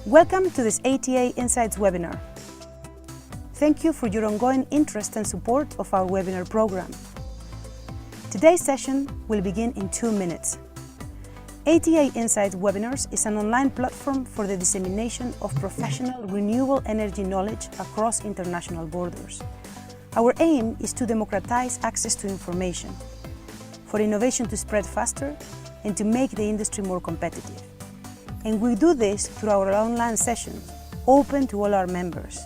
Welcome to this ATA Insights webinar. Thank you for your ongoing interest and support of our webinar program. Today's session will begin in 2 minutes. ATA Insights Webinars is an online platform for the dissemination of professional renewable energy knowledge across international borders. Our aim is to democratize access to information, for innovation to spread faster, and to make the industry more competitive. And we do this through our online sessions, open to all our members.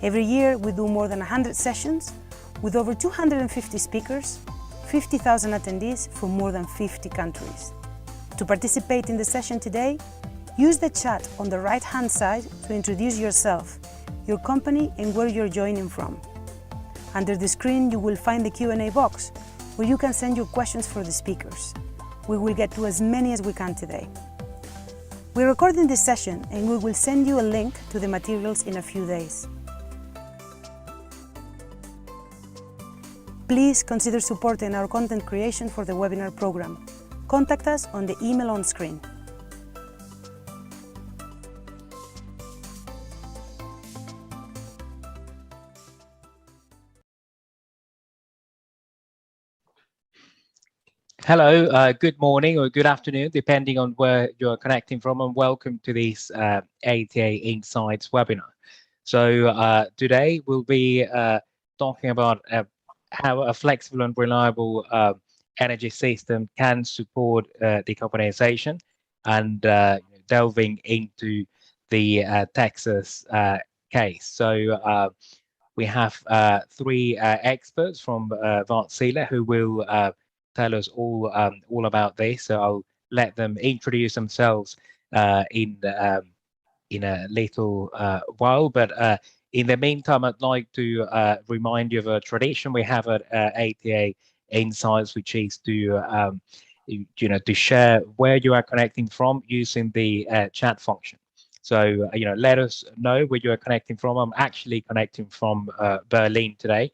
Every year we do more than 100 sessions with over 250 speakers, 50,000 attendees from more than 50 countries. To participate in the session today, use the chat on the right-hand side to introduce yourself, your company, and where you're joining from. Under the screen you will find the Q&A box, where you can send your questions for the speakers. We will get to as many as we can today. We're recording this session and we will send you a link to the materials in a few days. Please consider supporting our content creation for the webinar program. Contact us on the email on screen. Hello, good morning or good afternoon, depending on where you're connecting from, and welcome to this ATA Insights webinar. So today we'll be talking about how a flexible and reliable energy system can support decarbonization, and delving into the Texas case. So we have 3 experts from Wärtsilä who will tell us all about this. So I'll let them introduce themselves in a little while. But in the meantime, I'd like to remind you of a tradition we have at ATA Insights, which is to to share where you are connecting from using the chat function. So let us know where you are connecting from. I'm actually connecting from Berlin today,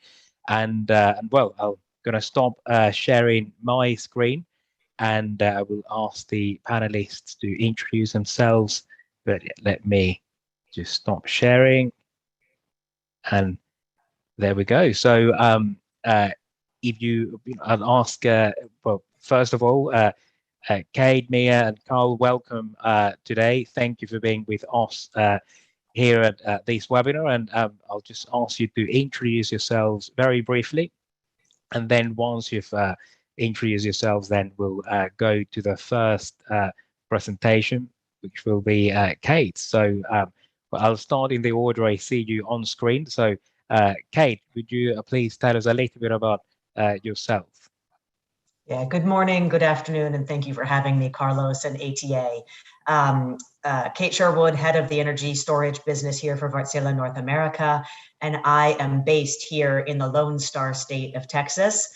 and well, I'll going to stop sharing my screen, and I will ask the panelists to introduce themselves. But let me just stop sharing, and there we go. So if I'll ask, well, first of all, Kate, Mia, and Carl, welcome today. Thank you for being with us here at this webinar, and I'll just ask you to introduce yourselves very briefly. And then once you've introduced yourselves, then we'll go to the first presentation, which will be Kate. So well, I'll start in the order I see you on screen. So Kate, would you please tell us a little bit about yourself? Yeah, good morning, good afternoon, and thank you for having me, Carlos and ATA. Kate Sherwood, head of the energy storage business here for Wärtsilä North America, and I am based here in the Lone Star State of Texas,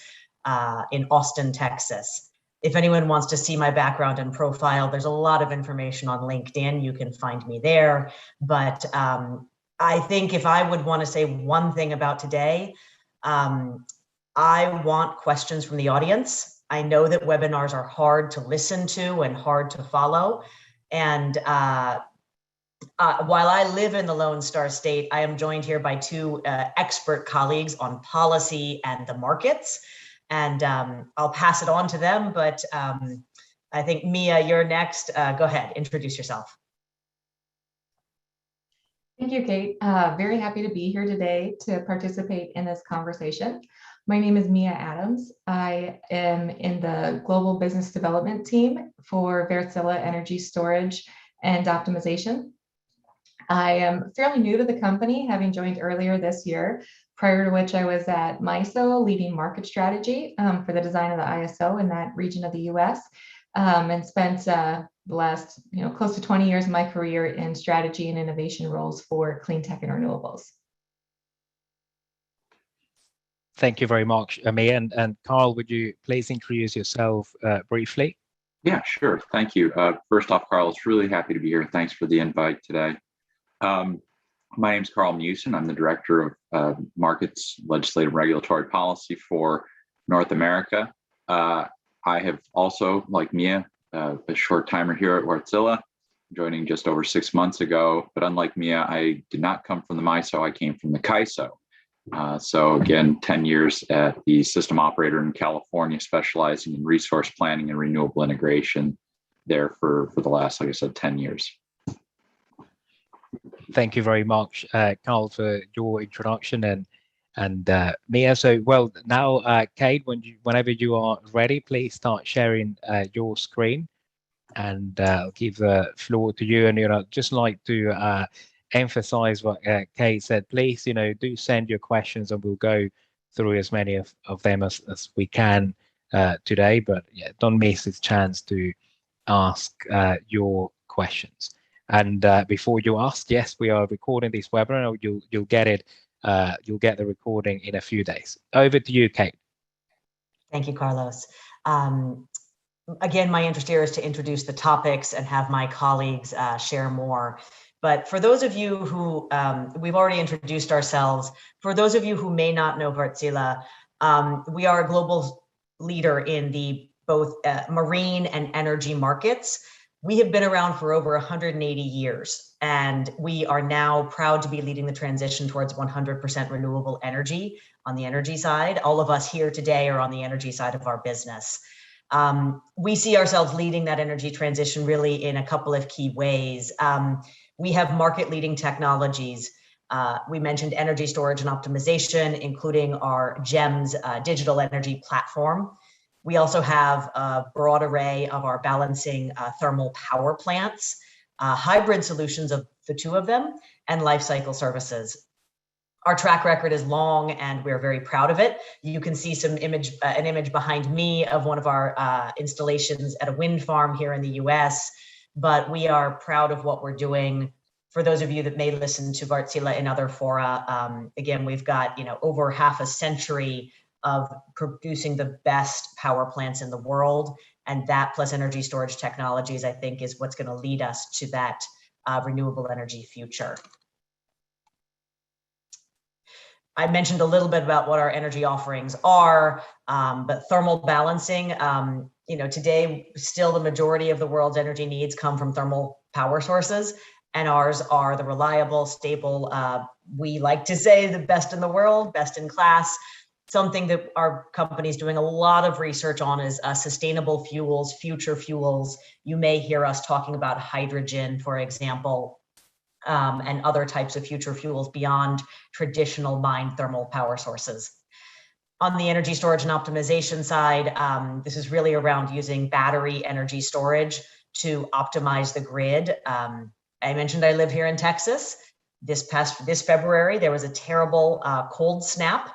in Austin, Texas. If anyone wants to see my background and profile, there's a lot of information on LinkedIn. You can find me there. But I think if I would want to say one thing about today, I want questions from the audience. I know that webinars are hard to listen to and hard to follow. And while I live in the Lone Star State, I am joined here by 2 expert colleagues on policy and the markets. And I'll pass it on to them, but I think Mia, you're next. Go ahead, introduce yourself. Thank you, Kate. Very happy to be here today to participate in this conversation. My name is Mia Adams. I am in the Global Business Development team for Wärtsilä Energy Storage and Optimization. I am fairly new to the company, having joined earlier this year, prior to which I was at MISO leading market strategy for the design of the ISO in that region of the US, and spent the last close to 20 years of my career in strategy and innovation roles for clean tech and renewables. Thank you very much, Mia. And Carl, would you please introduce yourself briefly? Yeah, sure. Thank you. First off, Carl, it's really happy to be here. Thanks for the invite today. My name is Carl Newson. I'm the Director of Markets, Legislative Regulatory Policy for North America. I have also, like Mia, a short timer here at Wärtsilä. joining just over 6 months ago. But unlike Mia, I did not come from the MISO, I came from the CAISO. So again, 10 years at the system operator in California, specializing in resource planning and renewable integration there for the last, like I said, 10 years. Thank you very much, Carl, for your introduction and Mia. So, well, now, Kate, whenever you are ready, please start sharing your screen, and I'll give the floor to you. And just like to emphasize what Kate said. Please, do send your questions, and we'll go through as many of them as we can today. But yeah, don't miss this chance to ask your questions. And before you ask, yes, we are recording this webinar. You'll get it. You'll get the recording in a few days. Over to you, Kate. Thank you, Carlos. Again, my interest here is to introduce the topics and have my colleagues share more. But for those of you who, we've already introduced ourselves. For those of you who may not know Wärtsilä, we are a global leader in the both marine and energy markets. We have been around for over 180 years, and we are now proud to be leading the transition towards 100% renewable energy on the energy side. All of us here today are on the energy side of our business. We see ourselves leading that energy transition really in a couple of key ways. We have market-leading technologies. We mentioned energy storage and optimization, including our GEMS digital energy platform. We also have a broad array of our balancing thermal power plants, hybrid solutions of the two of them, and life cycle services. Our track record is long, and we're very proud of it. You can see an image behind me of one of our installations at a wind farm here in the US, but we are proud of what we're doing. For those of you that may listen to Wärtsilä in other fora, again, we've got over half a century of producing the best power plants in the world, and that plus energy storage technologies, I think, is what's going to lead us to that renewable energy future. I mentioned a little bit about what our energy offerings are, but thermal balancing, today still the majority of the world's energy needs come from thermal power sources, and ours are the reliable, stable, we like to say the best in the world, best in class. Something that our company is doing a lot of research on is sustainable fuels, future fuels. You may hear us talking about hydrogen, for example, and other types of future fuels beyond traditional mine thermal power sources. On the energy storage and optimization side, this is really around using battery energy storage to optimize the grid. I mentioned I live here in Texas. This February, there was a terrible cold snap,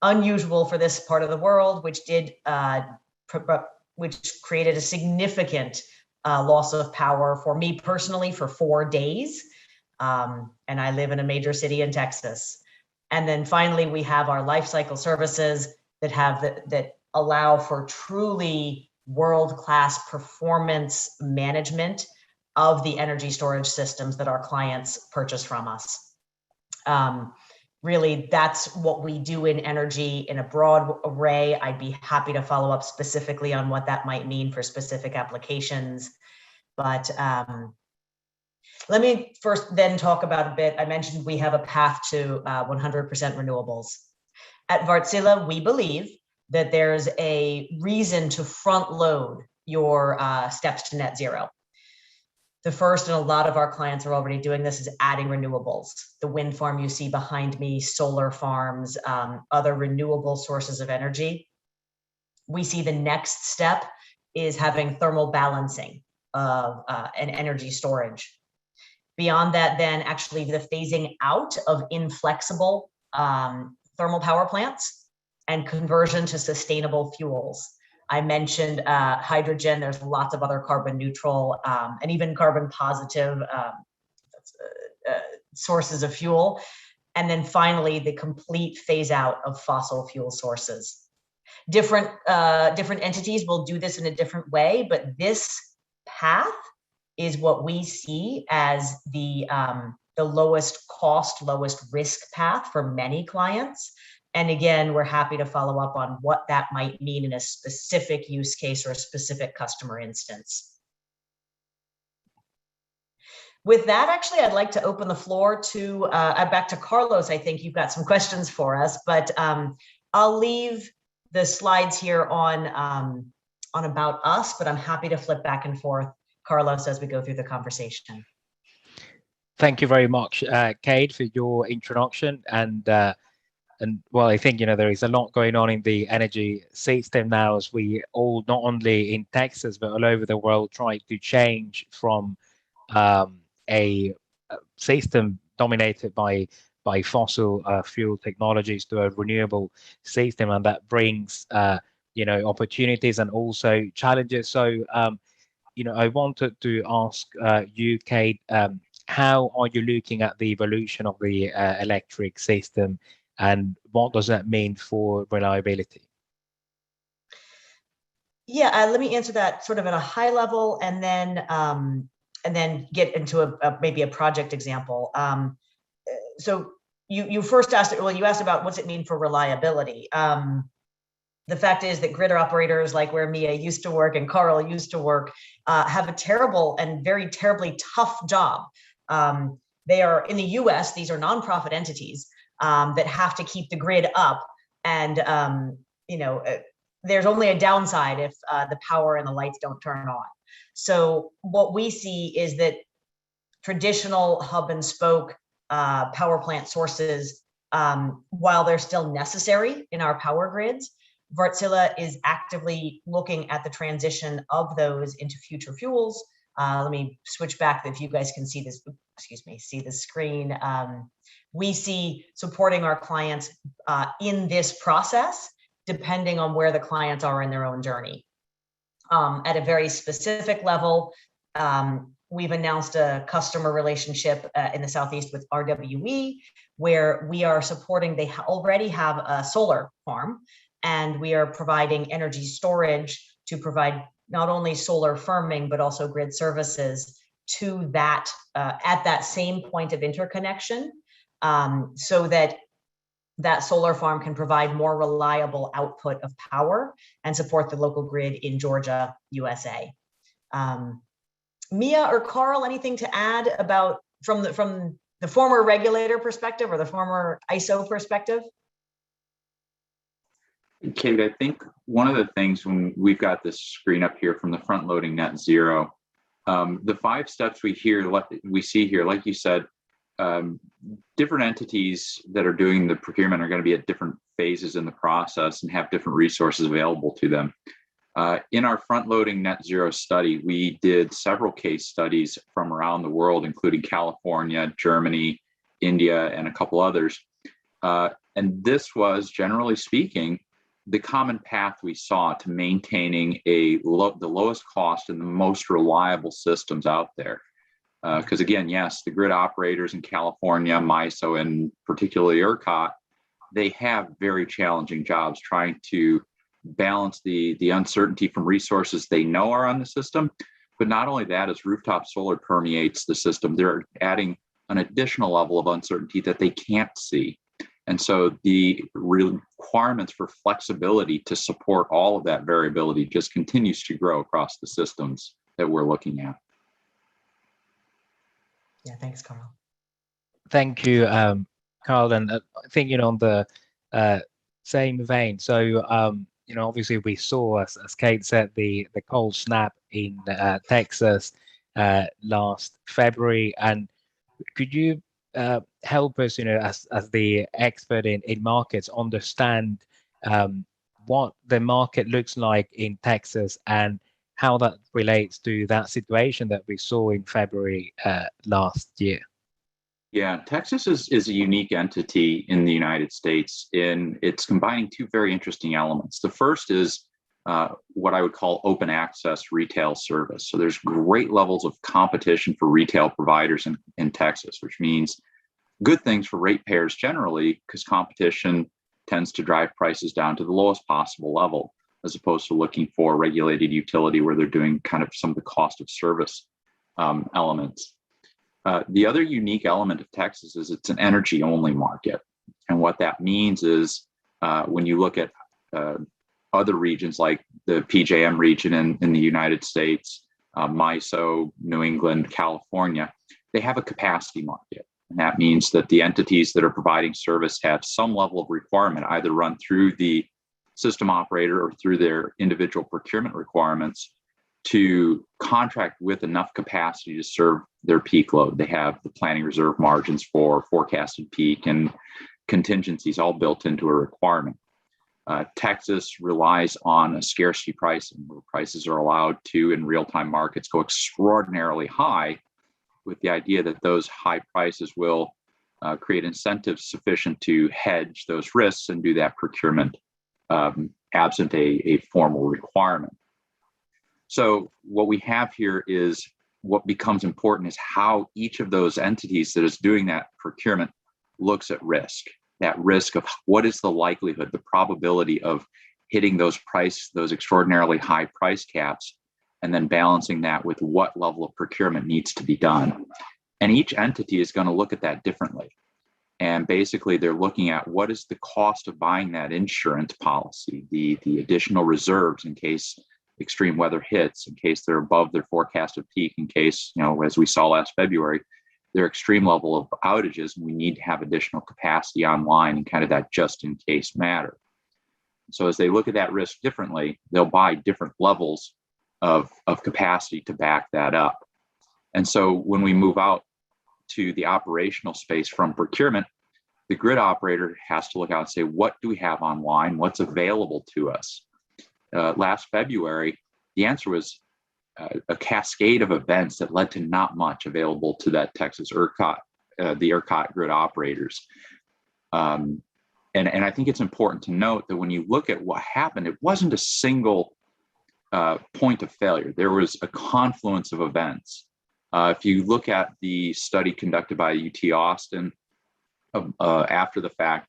unusual for this part of the world, which created a significant loss of power for me personally for 4 days. And I live in a major city in Texas. And then finally, we have our life cycle services that allow for truly world-class performance management of the energy storage systems that our clients purchase from us. Really, that's what we do in energy in a broad array. I'd be happy to follow up specifically on what that might mean for specific applications. But let me first then talk about a bit. I mentioned we have a path to 100% renewables. At Wärtsilä, we believe that there's a reason to front load your steps to net zero. The first, and a lot of our clients are already doing this, is adding renewables. The wind farm you see behind me, solar farms, other renewable sources of energy. We see the next step is having thermal balancing and energy storage. Beyond that, then actually the phasing out of inflexible thermal power plants and conversion to sustainable fuels. I mentioned hydrogen. There's lots of other carbon neutral and even carbon positive sources of fuel. And then finally, the complete phase out of fossil fuel sources. Different entities will do this in a different way, but this path is what we see as the lowest cost, lowest risk path for many clients. And again, we're happy to follow up on what that might mean in a specific use case or a specific customer instance. With that, actually, I'd like to open the floor to back to Carlos. I think you've got some questions for us, but I'll leave the slides here on About Us, but I'm happy to flip back and forth, Carlos, as we go through the conversation. Thank you very much, Kate, for your introduction. And well, I think, there is a lot going on in the energy system now, as we all, not only in Texas, but all over the world, try to change from a system dominated by fossil fuel technologies to a renewable system, and that brings opportunities and also challenges. So I wanted to ask you, Kate, how are you looking at the evolution of the electric system, and what does that mean for reliability? Yeah, let me answer that sort of at a high level, and then get into maybe a project example. So you first asked, you asked about what's it mean for reliability. The fact is that grid operators, like where Mia used to work and Carl used to work, have a terrible and very terribly tough job. They are, in the US, these are nonprofit entities that have to keep the grid up. And there's only a downside if the power and the lights don't turn on. So what we see is that traditional hub and spoke power plant sources, while they're still necessary in our power grids, Wärtsilä is actively looking at the transition of those into future fuels. Let me switch back if you guys can see this, see the screen. We see supporting our clients in this process, depending on where the clients are in their own journey. At a very specific level, we've announced a customer relationship in the Southeast with RWE, where we are supporting, they already have a solar farm, and we are providing energy storage to provide not only solar firming, but also grid services to that, at that same point of interconnection, so that that solar farm can provide more reliable output of power and support the local grid in Georgia, USA. Mia or Carl, anything to add about from the former regulator perspective or the former ISO perspective? Kate, I think one of the things when we've got this screen up here from the front loading net zero, the 5 steps we see here, like you said, different entities that are doing the procurement are going to be at different phases in the process and have different resources available to them. In our front-loading net zero study, we did several case studies from around the world, including California, Germany, India, and a couple others. And this was, generally speaking, the common path we saw to maintaining the lowest cost and the most reliable systems out there. Because again, yes, the grid operators in California, MISO, and particularly ERCOT, they have very challenging jobs trying to balance the uncertainty from resources they know are on the system. But not only that, as rooftop solar permeates the system, they're adding an additional level of uncertainty that they can't see. And so the requirements for flexibility to support all of that variability just continues to grow across the systems that we're looking at. Yeah, thanks, Carl. Thank you, Carl. And I think, on the same vein, so, obviously we saw, as Kate said, the cold snap in Texas last February. And could you help us, as the expert in markets, understand what the market looks like in Texas and how that relates to that situation that we saw in February last year? Yeah, Texas is a unique entity in the United States. It's combining 2 very interesting elements. The first is what I would call open access retail service. So there's great levels of competition for retail providers in Texas, which means good things for ratepayers generally, because competition tends to drive prices down to the lowest possible level, as opposed to looking for regulated utility where they're doing kind of some of the cost of service elements. The other unique element of Texas is it's an energy-only market. And what that means is when you look at other regions like the PJM region in the United States, MISO, New England, California, they have a capacity market. And that means that the entities that are providing service have some level of requirement, either run through the system operator or through their individual procurement requirements, to contract with enough capacity to serve their peak load. They have the planning reserve margins for forecasted peak and contingencies all built into a requirement. Texas relies on a scarcity pricing, where prices are allowed to, in real-time markets, go extraordinarily high, with the idea that those high prices will create incentives sufficient to hedge those risks and do that procurement absent a formal requirement. So what we have here is, what becomes important is how each of those entities that is doing that procurement looks at risk. That risk of what is the likelihood, the probability of hitting those extraordinarily high price caps, and then balancing that with what level of procurement needs to be done. And each entity is going to look at that differently. And basically, they're looking at what is the cost of buying that insurance policy, the additional reserves in case extreme weather hits, in case they're above their forecasted peak, in case, as we saw last February, their extreme level of outages, and we need to have additional capacity online in kind of that just in case matter. So as they look at that risk differently, they'll buy different levels of capacity to back that up. And so when we move out to the operational space from procurement, the grid operator has to look out and say, what do we have online? What's available to us? Last February, the answer was a cascade of events that led to not much available to that Texas ERCOT, the ERCOT grid operators. And I think it's important to note that when you look at what happened, it wasn't a single point of failure. There was a confluence of events. If you look at the study conducted by UT Austin after the fact,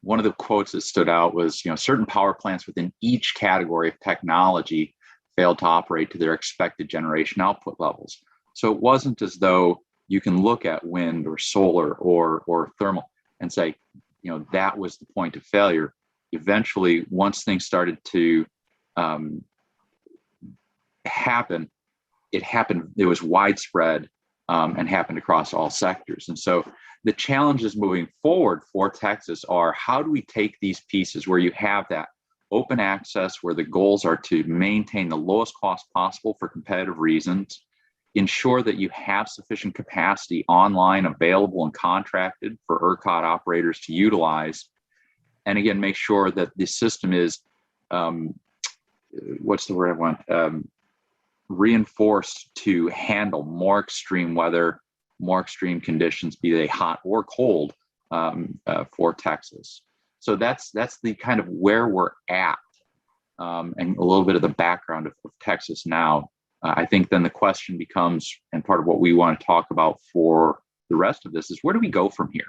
one of the quotes that stood out was, certain power plants within each category of technology failed to operate to their expected generation output levels. So it wasn't as though you can look at wind or solar or thermal and say, that was the point of failure. Eventually, once things started to happen, it was widespread and happened across all sectors. And so the challenges moving forward for Texas are, how do we take these pieces where you have that open access, where the goals are to maintain the lowest cost possible for competitive reasons, ensure that you have sufficient capacity online available and contracted for ERCOT operators to utilize, and again, make sure that the system is, what's the word I want, reinforced to handle more extreme weather, more extreme conditions, be they hot or cold, for Texas. So that's the kind of where we're at, and a little bit of the background of Texas now. I think then the question becomes, and part of what we want to talk about for the rest of this, is where do we go from here?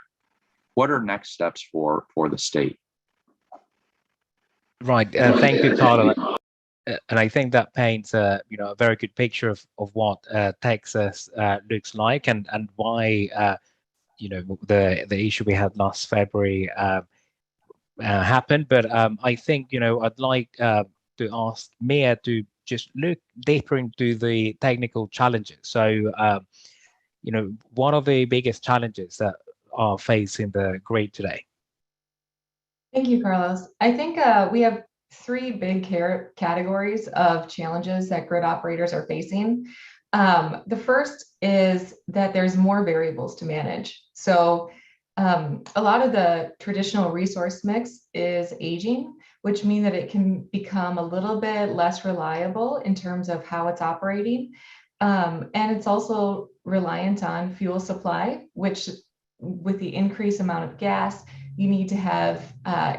What are next steps for the state? Right. Thank you, Carlo. And I think that paints a very good picture of what Texas looks like, and why the issue we had last February happened. But I think I'd like to ask Mia to just look deeper into the technical challenges. So what are the biggest challenges that are facing the grid today? Thank you, Carlos. I think we have three big categories of challenges that grid operators are facing. The first is that there's more variables to manage. So a lot of the traditional resource mix is aging, which means that it can become a little bit less reliable in terms of how it's operating. And it's also reliant on fuel supply, which with the increased amount of gas, you need to have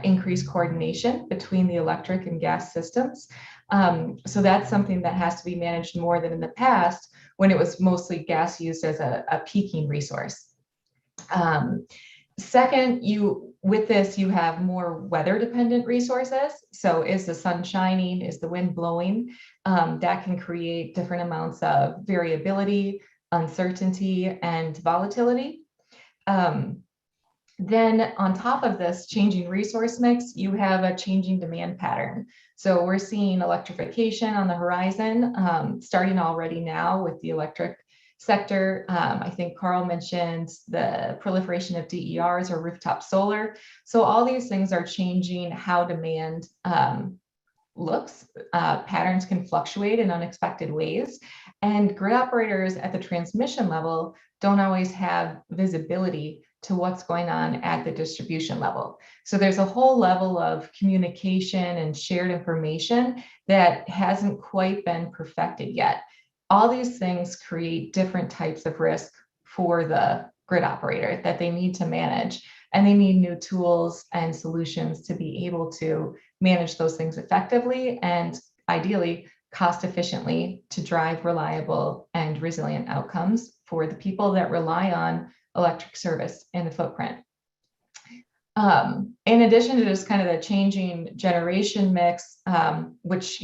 increased coordination between the electric and gas systems. So that's something that has to be managed more than in the past, when it was mostly gas used as a peaking resource. Second, with this, you have more weather-dependent resources. So is the sun shining? Is the wind blowing? That can create different amounts of variability, uncertainty, and volatility. Then on top of this changing resource mix, you have a changing demand pattern. So we're seeing electrification on the horizon, starting already now with the electric sector. I think Carl mentioned the proliferation of DERs or rooftop solar. So all these things are changing how demand looks. Patterns can fluctuate in unexpected ways, and grid operators at the transmission level don't always have visibility to what's going on at the distribution level. So there's a whole level of communication and shared information that hasn't quite been perfected yet. All these things create different types of risk for the grid operator that they need to manage, and they need new tools and solutions to be able to manage those things effectively and ideally cost efficiently to drive reliable and resilient outcomes for the people that rely on electric service in the footprint. In addition to just kind of the changing generation mix, which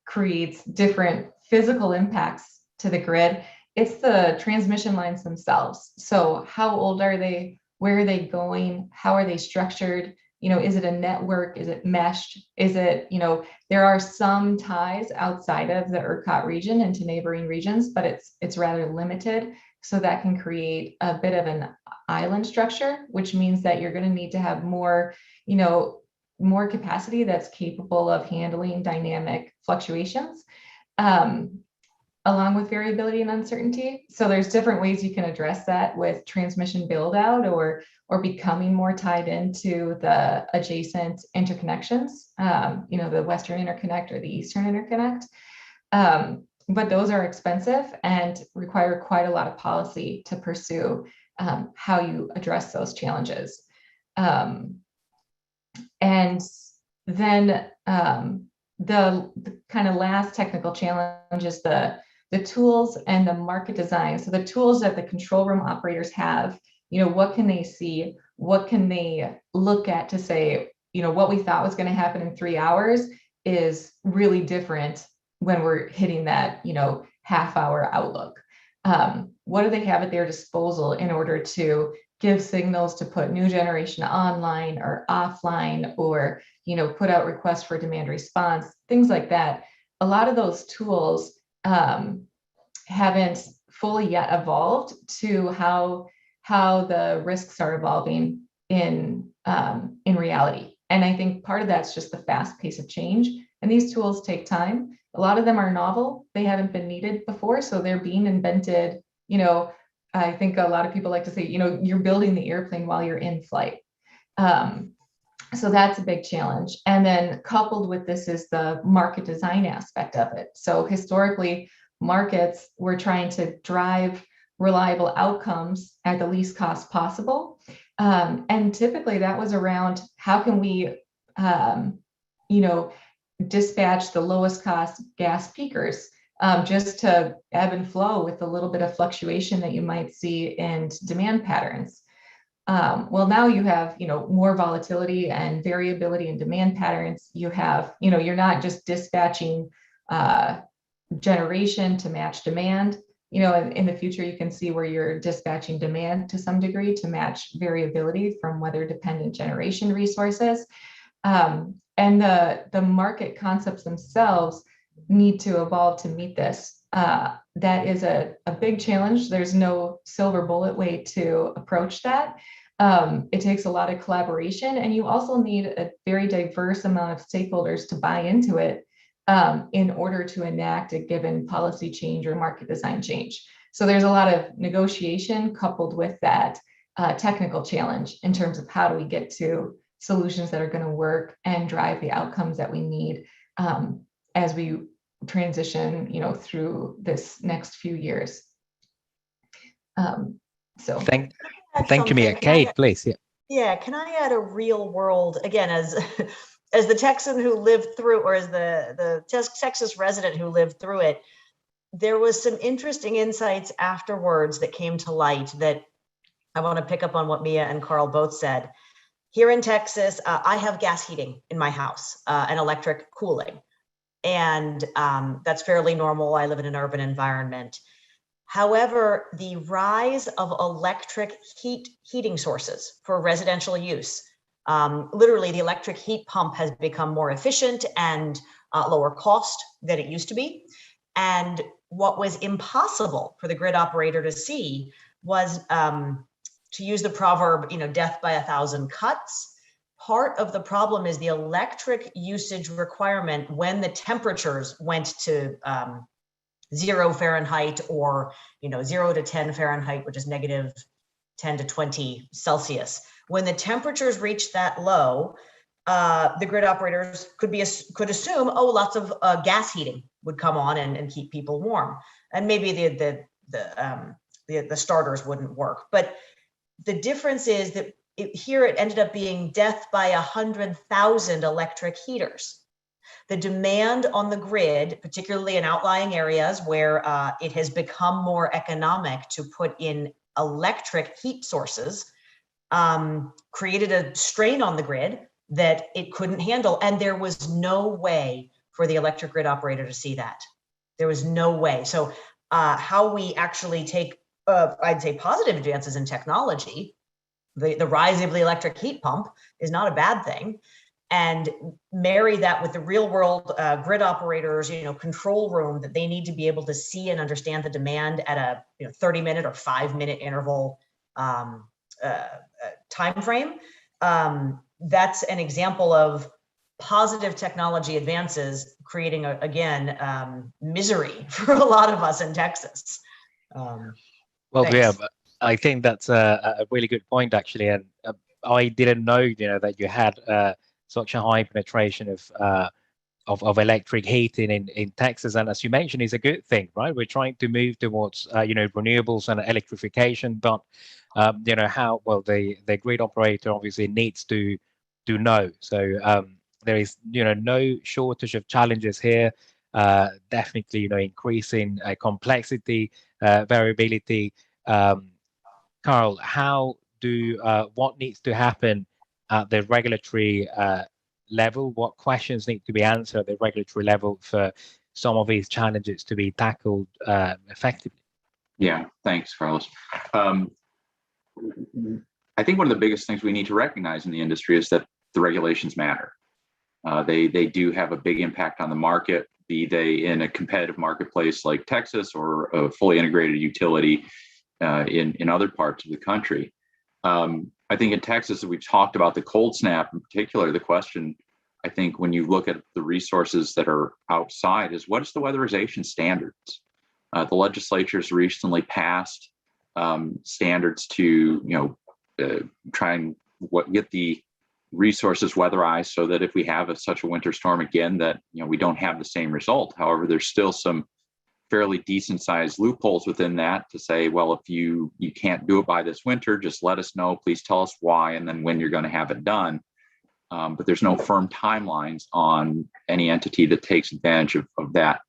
creates different physical impacts to the grid, it's the transmission lines themselves. So how old are they? Where are they going? How are they structured? Is it a network? Is it meshed? Is it, there are some ties outside of the ERCOT region into neighboring regions, but it's rather limited. So that can create a bit of an island structure, which means that you're going to need to have more, more capacity that's capable of handling dynamic fluctuations, along with variability and uncertainty. So there's different ways you can address that with transmission build out or becoming more tied into the adjacent interconnections, the Western interconnect or the Eastern interconnect. But those are expensive and require quite a lot of policy to pursue how you address those challenges. And then the kind of last technical challenge is the tools and the market design. So the tools that the control room operators have, what can they see? What can they look at to say, what we thought was going to happen in 3 hours is really different when we're hitting that, half-hour outlook. What do they have at their disposal in order to give signals to put new generation online or offline, or, put out requests for demand response, things like that? A lot of those tools haven't fully yet evolved to how the risks are evolving in reality. And I think part of that's just the fast pace of change. And these tools take time. A lot of them are novel. They haven't been needed before. So they're being invented. I think a lot of people like to say, you're building the airplane while you're in flight. So that's a big challenge. And then coupled with this is the market design aspect of it. So historically, markets were trying to drive reliable outcomes at the least cost possible. And typically that was around how can we, dispatch the lowest cost gas peakers just to ebb and flow with a little bit of fluctuation that you might see in demand patterns. Well, now you have, more volatility and variability in demand patterns. You have, you're not just dispatching generation to match demand. In the future, you can see where you're dispatching demand to some degree to match variability from weather-dependent generation resources. And the market concepts themselves need to evolve to meet this. That is a big challenge. There's no silver bullet way to approach that. It takes a lot of collaboration, and you also need a very diverse amount of stakeholders to buy into it in order to enact a given policy change or market design change. So there's a lot of negotiation coupled with that technical challenge in terms of how do we get to solutions that are going to work and drive the outcomes that we need as we transition, through this next few years. So thank you, Mia. Kate, please. Yeah. Can I add a real world, again, as the Texan who lived through, or as the Texas resident who lived through it, there was some interesting insights afterwards that came to light that I want to pick up on what Mia and Carl both said. Here in Texas, I have gas heating in my house and electric cooling. And that's fairly normal. I live in an urban environment. However, the rise of electric heating sources for residential use, literally the electric heat pump has become more efficient and lower cost than it used to be. And what was impossible for the grid operator to see was, to use the proverb, death by 1,000 cuts. Part of the problem is the electric usage requirement when the temperatures went to 0 Fahrenheit or 0 to 10 Fahrenheit, which is negative 10 to 20 Celsius. When the temperatures reach that low, the grid operators could assume, oh, lots of gas heating would come on and keep people warm, and maybe the starters wouldn't work. But the difference is that here it ended up being death by 100,000 electric heaters. The demand on the grid, particularly in outlying areas where it has become more economic to put in electric heat sources, created a strain on the grid that it couldn't handle. And there was no way for the electric grid operator to see that. There was no way. So how we actually take, I'd say, positive advances in technology, the rise of the electric heat pump is not a bad thing, and marry that with the real world grid operators, control room that they need to be able to see and understand the demand at a 30-minute or 5-minute interval time frame. That's an example of positive technology advances creating, misery for a lot of us in Texas. Well, yeah, I think that's a really good point, actually. And I didn't know, that you had such a high penetration of electric heating in Texas. And as you mentioned, it's a good thing, right? We're trying to move towards, renewables and electrification, but, how, well, the grid operator obviously needs to know. So there is, no shortage of challenges here. Definitely, increasing complexity, variability. Carl, what needs to happen at the regulatory level? What questions need to be answered at the regulatory level for some of these challenges to be tackled effectively? Yeah, thanks, Carlos. I think one of the biggest things we need to recognize in the industry is that the regulations matter. They do have a big impact on the market, be they in a competitive marketplace like Texas or a fully integrated utility in other parts of the country. I think in Texas, we've talked about the cold snap in particular. The question, I think, when you look at the resources that are outside is, what is the weatherization standards? The legislature's recently passed standards to, try and get the resources weatherized so that if we have such a winter storm again, that we don't have the same result. However, there's still some fairly decent sized loopholes within that to say, well, if you can't do it by this winter, just let us know, please tell us why, and then when you're going to have it done. But there's no firm timelines on any entity that takes advantage of that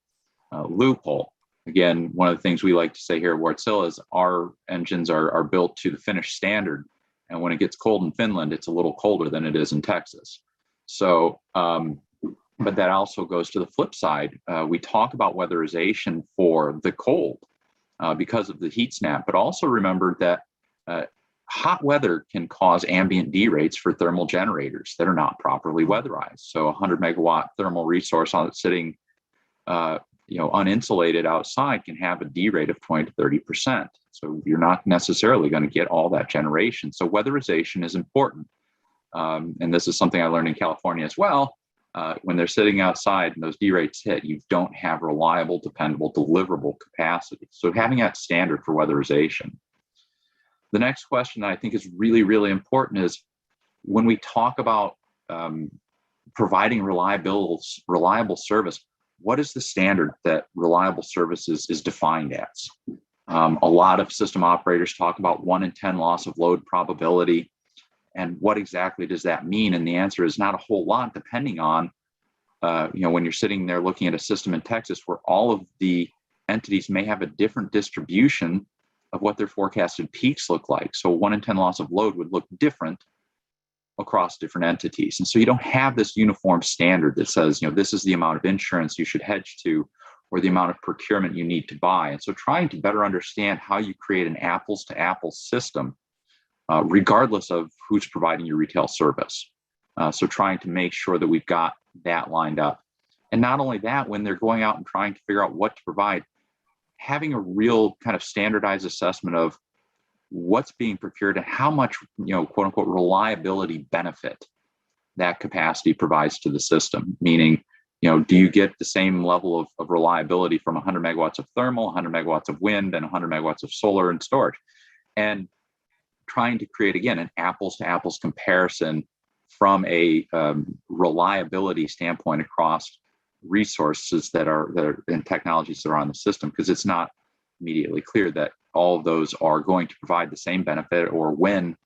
loophole. Again, one of the things we like to say here at Wärtsilä is our engines are built to the Finnish standard. And when it gets cold in Finland, it's a little colder than it is in Texas. So, but that also goes to the flip side. We talk about weatherization for the cold because of the heat snap, but also remember that hot weather can cause ambient derates for thermal generators that are not properly weatherized. So a 100 megawatt thermal resource sitting uninsulated outside can have a derate of 20 to 30%. So you're not necessarily going to get all that generation. So weatherization is important. And this is something I learned in California as well. When they're sitting outside and those derates hit, you don't have reliable, dependable, deliverable capacity. So having that standard for weatherization. The next question I think is really, really important is when we talk about providing reliable service, what is the standard that reliable service is defined as? A lot of system operators talk about 1 in 10 loss of load probability. And what exactly does that mean? And the answer is not a whole lot, depending on, when you're sitting there looking at a system in Texas where all of the entities may have a different distribution of what their forecasted peaks look like. So 1 in 10 loss of load would look different across different entities. And so you don't have this uniform standard that says, this is the amount of insurance you should hedge to, or the amount of procurement you need to buy. And so trying to better understand how you create an apples to apples system, regardless of who's providing your retail service. So trying to make sure that we've got that lined up. And not only that, when they're going out and trying to figure out what to provide, having a real kind of standardized assessment of what's being procured and how much, quote unquote, reliability benefit that capacity provides to the system. Meaning, do you get the same level of reliability from 100 megawatts of thermal, 100 megawatts of wind, and 100 megawatts of solar and storage? And trying to create, again, an apples to apples comparison from a reliability standpoint across resources that are and technologies that are on the system, because it's not immediately clear that all of those are going to provide the same benefit, or when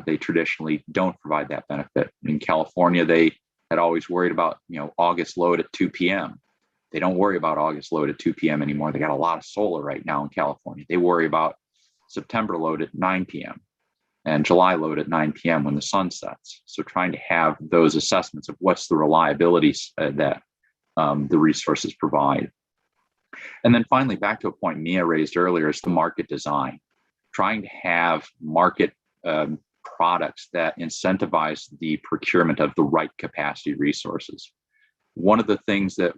they traditionally don't provide that benefit. In California, they had always worried about August load at 2 p.m. They don't worry about August load at 2 p.m. anymore. They got a lot of solar right now in California. They worry about September load at 9 p.m. and July load at 9 p.m. when the sun sets. So trying to have those assessments of what's the reliability that the resources provide. And then finally, back to a point Mia raised earlier, is the market design. Trying to have market products that incentivize the procurement of the right capacity resources. One of the things that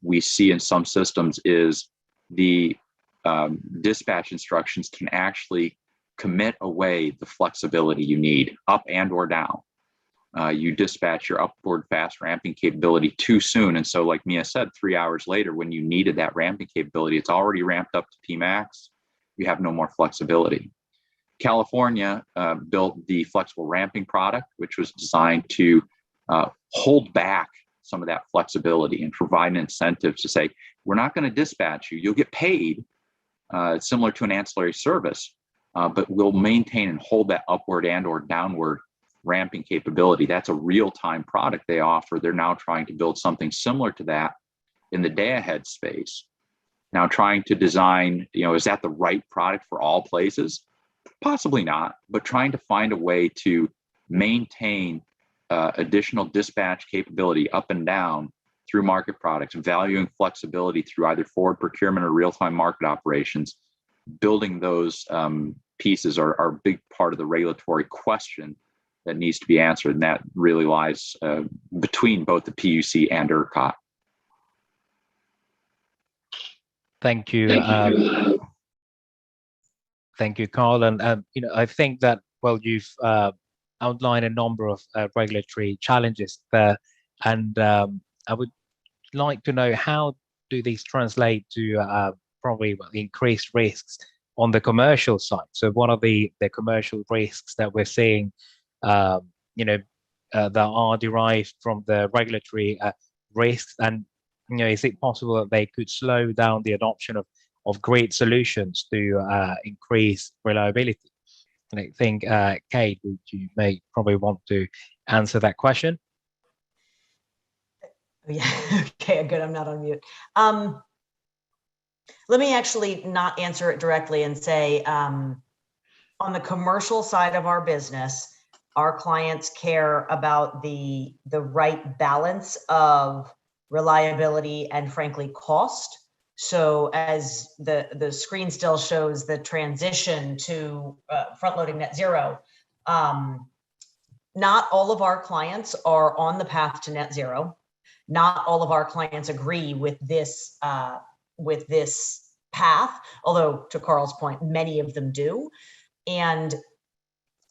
we see in some systems is the dispatch instructions can actually commit away the flexibility you need, up and or down. You dispatch your upward fast ramping capability too soon. And so, like Mia said, 3 hours later, when you needed that ramping capability, it's already ramped up to Pmax. You have no more flexibility. California built the flexible ramping product, which was designed to hold back some of that flexibility and provide an incentive to say, we're not going to dispatch you. You'll get paid similar to an ancillary service, but we'll maintain and hold that upward and or downward ramping capability. That's a real-time product they offer. They're now trying to build something similar to that in the day-ahead space. Now trying to design, is that the right product for all places? Possibly not, but trying to find a way to maintain additional dispatch capability up and down through market products, valuing flexibility through either forward procurement or real-time market operations. Building those pieces are a big part of the regulatory question that needs to be answered, and that really lies between both the PUC and ERCOT. Thank you. Thank you, Carl. And I think that, well, you've outlined a number of regulatory challenges there, and I would like to know, how do these translate to probably increased risks on the commercial side? So what are the commercial risks that we're seeing that are derived from the regulatory risks, and is it possible that they could slow down the adoption of grid solutions to increase reliability? And I think, Kate, you may probably want to answer that question. Yeah, okay, good, I'm not on mute. Let me actually not answer it directly and say, on the commercial side of our business, our clients care about the right balance of reliability and, frankly, cost. So as the screen still shows the transition to front-loading net zero, not all of our clients are on the path to net zero. Not all of our clients agree with this path, although to Carl's point, many of them do. And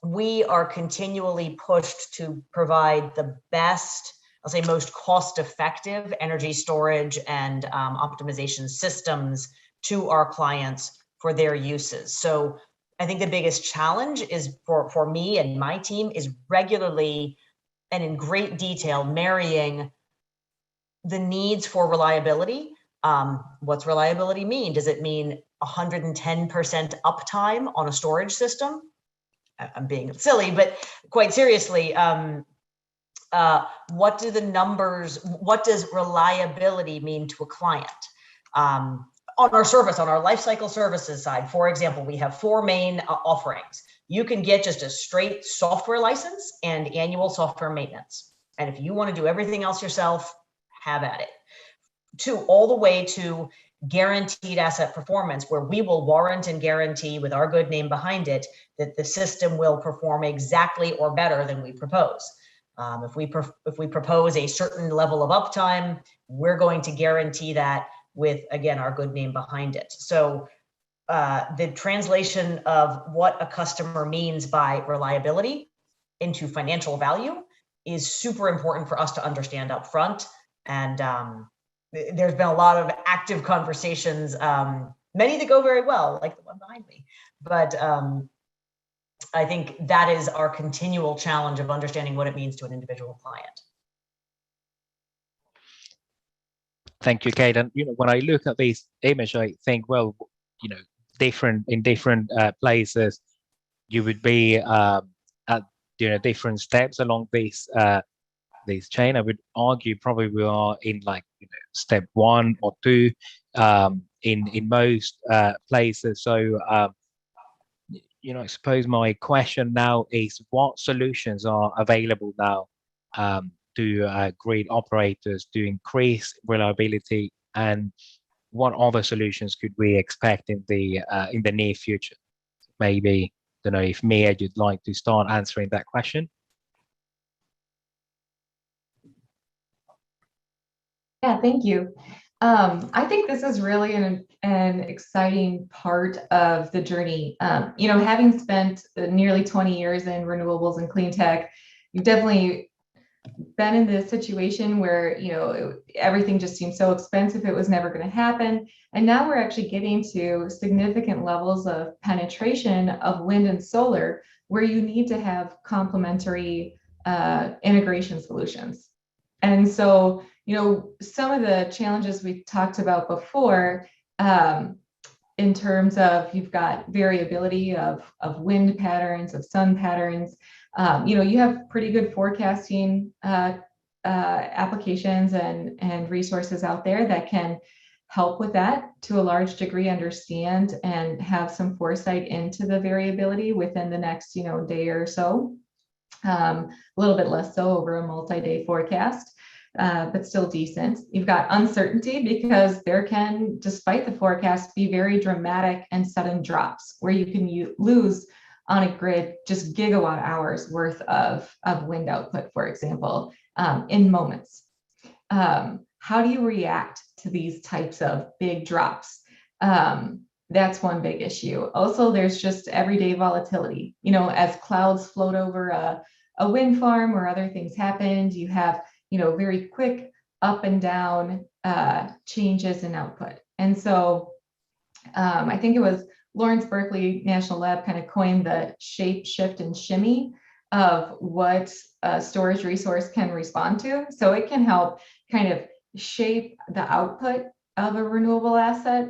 we are continually pushed to provide the best, I'll say most cost-effective energy storage and optimization systems to our clients for their uses. So I think the biggest challenge is for me and my team is regularly and in great detail marrying the needs for reliability. What's reliability mean? Does it mean 110% uptime on a storage system? I'm being silly, but quite seriously, what do the numbers, what does reliability mean to a client? On our service, on our lifecycle services side, for example, we have 4 main offerings. You can get just a straight software license and annual software maintenance. And if you want to do everything else yourself, have at it. All the way to guaranteed asset performance, where we will warrant and guarantee with our good name behind it that the system will perform exactly or better than we propose. If we propose a certain level of uptime, we're going to guarantee that with, again, our good name behind it. So the translation of what a customer means by reliability into financial value is super important for us to understand up front. And there's been a lot of active conversations, many that go very well, like the one behind me. But I think that is our continual challenge of understanding what it means to an individual client. Thank you, Kate. And when I look at this image, I think, well, in different places, you would be at different steps along this chain. I would argue probably we are in like step 1 or 2 in most places. So I suppose my question now is, what solutions are available now to grid operators to increase reliability, and what other solutions could we expect in the near future? Maybe, I don't know if Mia, you'd like to start answering that question. Yeah, thank you. I think this is really an exciting part of the journey. Having spent nearly 20 years in renewables and clean tech, you've definitely been in this situation where everything just seemed so expensive, it was never going to happen. And now we're actually getting to significant levels of penetration of wind and solar, where you need to have complementary integration solutions. And so some of the challenges we talked about before, in terms of you've got variability of wind patterns, of sun patterns. You have pretty good forecasting applications and resources out there that can help with that to a large degree, understand and have some foresight into the variability within the next day or so. A little bit less so over a multi-day forecast. But still decent. You've got uncertainty because there can, despite the forecast, be very dramatic and sudden drops where you can lose on a grid just gigawatt hours worth of wind output, for example, in moments. How do you react to these types of big drops? That's one big issue. Also, there's just everyday volatility. As clouds float over a wind farm or other things happened, you have very quick up and down changes in output. And so I think it was Lawrence Berkeley National Lab kind of coined the shape, shift, and shimmy of what a storage resource can respond to. So it can help kind of shape the output of a renewable asset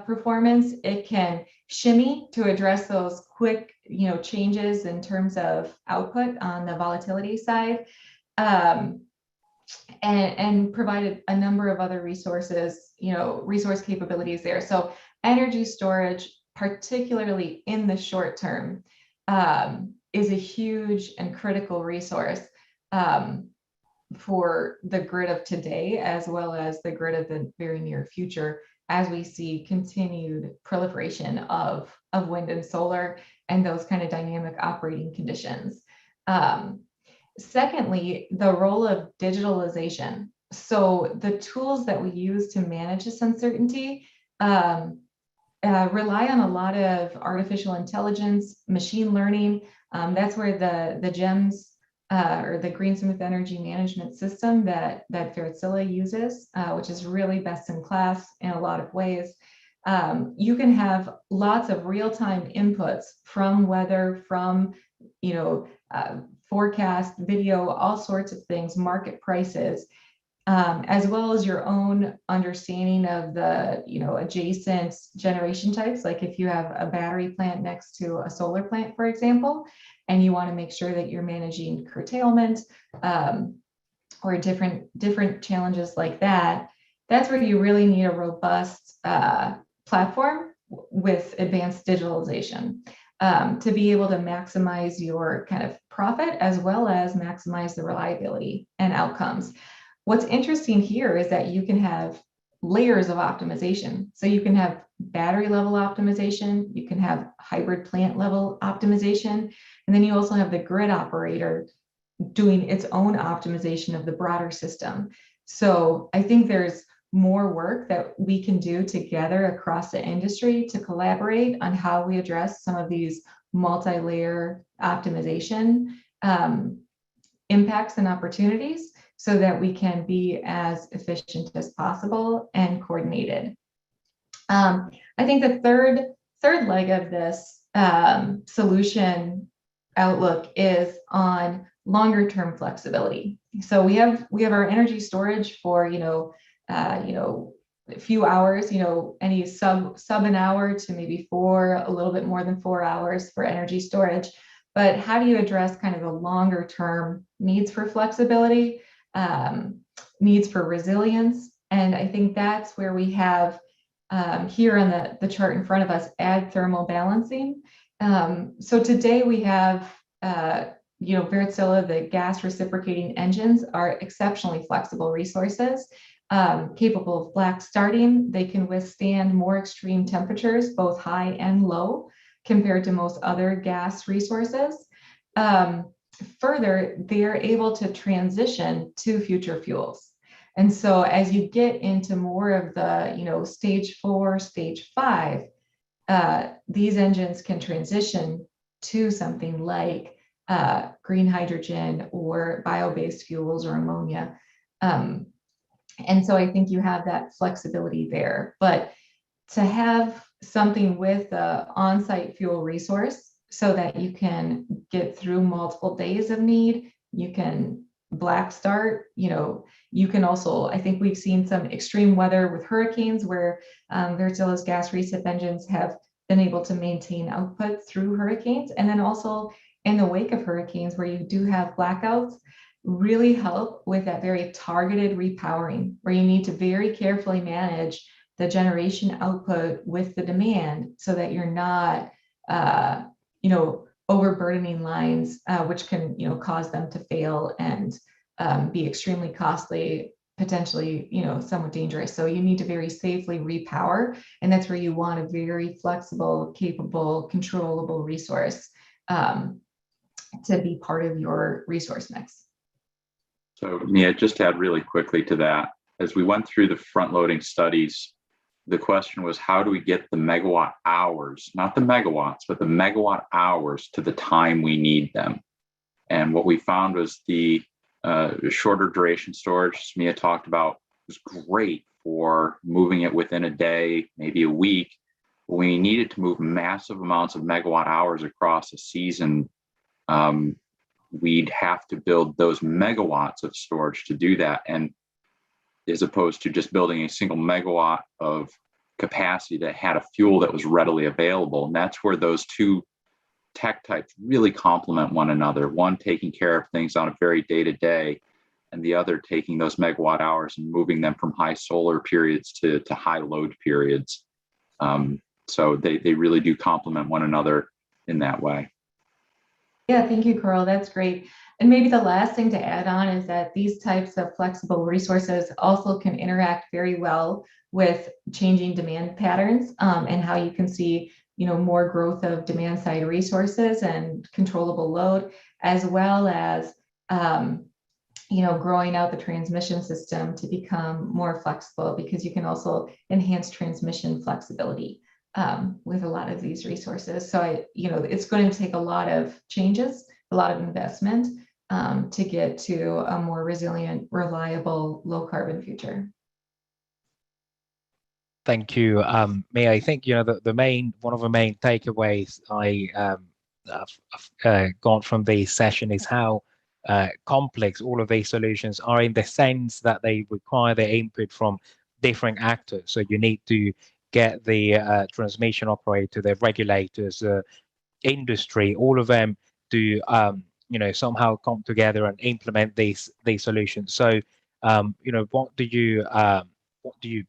performance. It can shimmy to address those quick changes in terms of output on the volatility side. And provided a number of other resources, resource capabilities there. So energy storage, particularly in the short term, is a huge and critical resource for the grid of today, as well as the grid of the very near future, as we see continued proliferation of wind and solar and those kind of dynamic operating conditions. Secondly, the role of digitalization. So the tools that we use to manage this uncertainty rely on a lot of artificial intelligence, machine learning. That's where the GEMS or the Greensmith Energy Management System that Wärtsilä uses, which is really best in class in a lot of ways. You can have lots of real-time inputs from weather, from forecast, video, all sorts of things, market prices, as well as your own understanding of the adjacent generation types. Like if you have a battery plant next to a solar plant, for example, and you want to make sure that you're managing curtailment or different challenges like that, that's where you really need a robust platform with advanced digitalization. To be able to maximize your kind of profit as well as maximize the reliability and outcomes. What's interesting here is that you can have layers of optimization. So you can have battery level optimization, you can have hybrid plant level optimization, and then you also have the grid operator doing its own optimization of the broader system. So I think there's more work that we can do together across the industry to collaborate on how we address some of these multi-layer optimization impacts and opportunities so that we can be as efficient as possible and coordinated. I think the third leg of this solution outlook is on longer term flexibility. So we have our energy storage for a few hours, any sub an hour to maybe a little bit more than 4 hours for energy storage. But how do you address kind of the longer term needs for flexibility, needs for resilience? And I think that's where we have here on the chart in front of us, add thermal balancing. So today we have, Wärtsilä, the gas reciprocating engines are exceptionally flexible resources, capable of black starting. They can withstand more extreme temperatures, both high and low, compared to most other gas resources. Further, they are able to transition to future fuels. And so as you get into more of the, stage 4, stage 5, these engines can transition to something like green hydrogen or bio-based fuels or ammonia. And so I think you have that flexibility there. But to have something with an on-site fuel resource so that you can get through multiple days of need, you can black start, you can also, I think we've seen some extreme weather with hurricanes where Wärtsilä's gas recip engines have been able to maintain output through hurricanes. And then also in the wake of hurricanes where you do have blackouts, really help with that very targeted repowering, where you need to very carefully manage the generation output with the demand so that you're not, overburdening lines, which can, cause them to fail and be extremely costly, potentially, somewhat dangerous. So you need to very safely repower, and that's where you want a very flexible, capable, controllable resource to be part of your resource mix. So Mia, just to add really quickly to that, as we went through the front-loading studies, the question was, how do we get the megawatt hours, not the megawatts, but the megawatt hours to the time we need them? And what we found was the shorter duration storage, as Mia talked about, was great for moving it within a day, maybe a week. But when we needed to move massive amounts of megawatt hours across a season, we'd have to build those megawatts of storage to do that. And as opposed to just building a single megawatt of capacity that had a fuel that was readily available. And that's where those two tech types really complement one another. One taking care of things on a very day-to-day, and the other taking those megawatt hours and moving them from high solar periods to high load periods. So they really do complement one another in that way. Yeah, thank you, Carl. That's great. And maybe the last thing to add on is that these types of flexible resources also can interact very well with changing demand patterns, and how you can see, more growth of demand side resources and controllable load, as well as, growing out the transmission system to become more flexible, because you can also enhance transmission flexibility with a lot of these resources. So it's going to take a lot of changes, a lot of investment to get to a more resilient, reliable, low carbon future. Thank you, Mia. I think one of the main takeaways I've got from this session is how complex all of these solutions are, in the sense that they require the input from different actors. So you need to get the transmission operator, the regulators, industry, all of them to somehow come together and implement these solutions. So what do you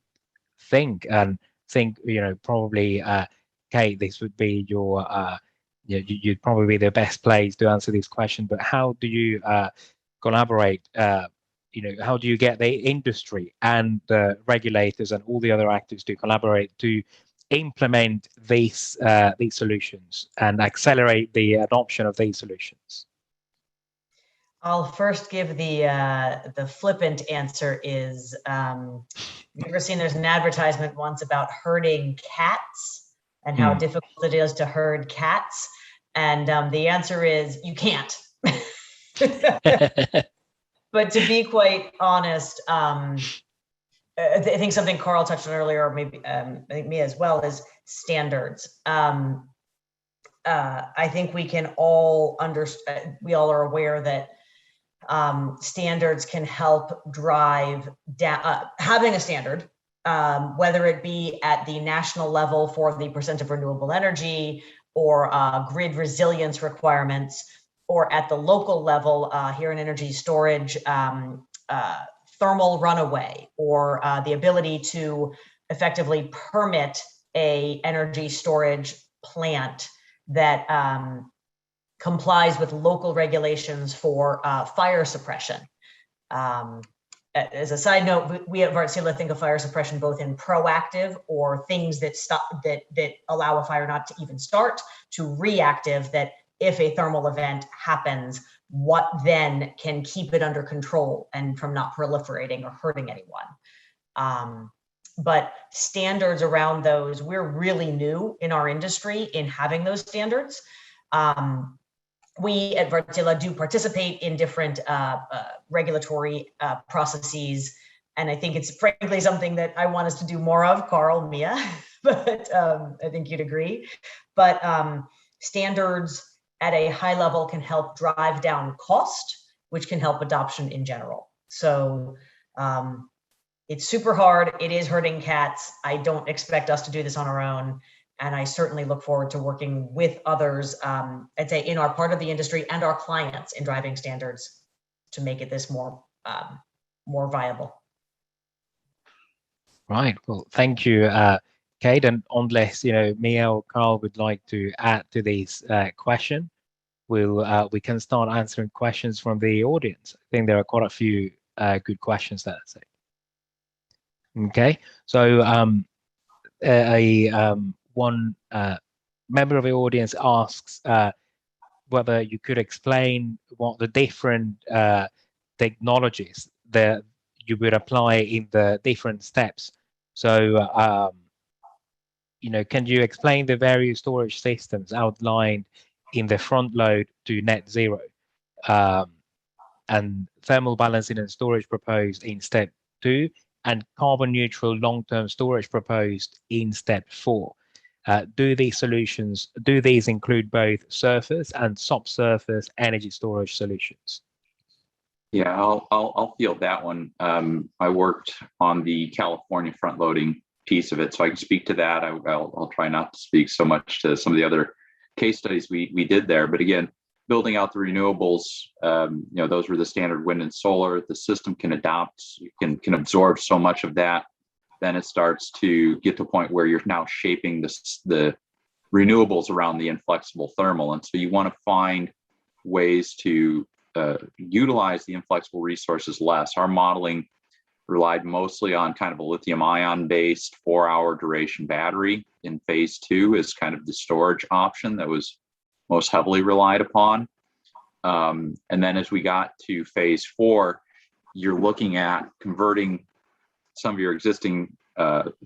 think? And think probably Kate, this would be your you'd probably be the best place to answer this question. But how do you collaborate? How do you get the industry and the regulators and all the other actors to collaborate to implement these solutions and accelerate the adoption of these solutions? I'll first give the flippant answer is, you've ever seen there's an advertisement once about herding cats and how difficult it is to herd cats? And the answer is you can't. But to be quite honest, I think something Carl touched on earlier, or maybe I think me as well, is standards. I think we can all understand, we all are aware that standards can help drive down, having a standard, whether it be at the national level for the percent of renewable energy or grid resilience requirements, or at the local level here in energy storage, thermal runaway, or the ability to effectively permit a energy storage plant that complies with local regulations for fire suppression. As a side note, we at Wärtsilä think of fire suppression both in proactive, or things that stop, that allow a fire not to even start, to reactive, that if a thermal event happens, what then can keep it under control and from not proliferating or hurting anyone. But standards around those, we're really new in our industry in having those standards. We at Wärtsilä do participate in different regulatory processes, and I think it's frankly something that I want us to do more of, Carl, Mia, but I think you'd agree. But standards at a high level can help drive down cost, which can help adoption in general. So it's super hard. It is hurting cats. I don't expect us to do this on our own. And I certainly look forward to working with others, I'd say in our part of the industry and our clients in driving standards to make it this more viable. Right. Well, thank you, Kate. And unless Mia or Carl would like to add to this question, we can start answering questions from the audience. I think there are quite a few good questions there. So. Okay. So one member of the audience asks whether you could explain what the different technologies that you would apply in the different steps. So, can you explain the various storage systems outlined in the front load to net zero, and thermal balancing and storage proposed in step 2, and carbon neutral long-term storage proposed in step 4? Do these include both surface and subsurface energy storage solutions? Yeah, I'll field that one. I worked on the California front loading piece of it, so I can speak to that. I'll try not to speak so much to some of the other case studies we did there. But again, building out the renewables, those were the standard wind and solar. The system can adopt, can absorb so much of that. Then it starts to get to a point where you're now shaping the renewables around the inflexible thermal. And so you want to find ways to utilize the inflexible resources less. Our modeling relied mostly on kind of a lithium ion based 4-hour duration battery in phase 2 as kind of the storage option that was most heavily relied upon. And then as we got to phase 4, you're looking at converting some of your existing